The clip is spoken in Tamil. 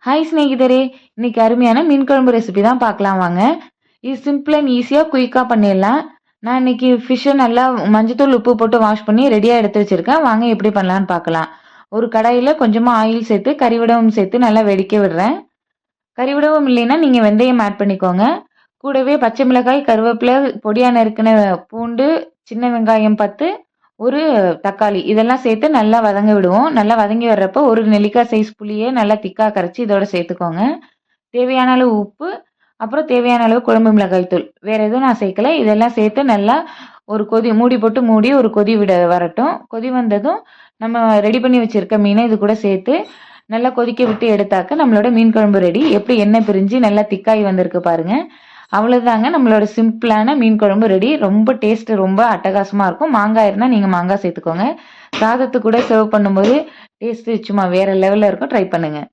ஹாய் ஸ்நேகிதரே, இன்னைக்கு அருமையான மீன் குழம்பு ரெசிபி தான் பார்க்கலாம் வாங்க. இது சிம்பிள் அண்ட் ஈஸியாக குயிக்காக பண்ணிடலாம். நான் இன்னைக்கு ஃபிஷ்ஷை நல்லா மஞ்சத்தூள் உப்பு போட்டு வாஷ் பண்ணி ரெடியாக எடுத்து வச்சிருக்கேன். வாங்க எப்படி பண்ணலான்னு பார்க்கலாம். ஒரு கடாயில் கொஞ்சமாக ஆயில் சேர்த்து கறிவிடவும் சேர்த்து நல்லா வெடிக்க விடுறேன். கறிவிடவும் இல்லைன்னா நீங்கள் வெந்தயம் ஆட் பண்ணிக்கோங்க. கூடவே பச்சை மிளகாய், கருவேப்பிலை, பொடியாக நறுக்கின பூண்டு, சின்ன வெங்காயம் 10, ஒரு தக்காளி இதெல்லாம் சேர்த்து நல்லா வதங்க விடுவோம். நல்லா வதங்கி வர்றப்போ ஒரு நெல்லிக்காய் சைஸ் புளியை நல்லா திக்கா கரைச்சி இதோட சேர்த்துக்கோங்க. தேவையான அளவு உப்பு, அப்புறம் தேவையான அளவு குழம்பு மிளகாய் தூள். வேற எதுவும் நான் சேர்க்கல. இதெல்லாம் சேர்த்து நல்லா ஒரு கொதி மூடி போட்டு மூடி ஒரு கொதி விட வரட்டும். கொதி வந்ததும் நம்ம ரெடி பண்ணி வச்சிருக்க மீனை இது கூட சேர்த்து நல்லா கொதிக்க விட்டு எடுத்தாக்க நம்மளோட மீன் குழம்பு ரெடி. எப்படி எண்ணெய் பிரிஞ்சு நல்லா திக்காய் வந்திருக்கு பாருங்க. அவ்வளோதாங்க, நம்மளோட சிம்பிளான மீன் குழம்பு ரெடி. ரொம்ப டேஸ்ட் ரொம்ப அட்டகாசமாக இருக்கும். மாங்காய் இருந்தால் நீங்கள் மாங்காய் சேர்த்துக்கோங்க. சாதத்து கூட சர்வ் பண்ணும்போது டேஸ்ட்டு சும்மா வேறு லெவலில் இருக்கும். ட்ரை பண்ணுங்கள்.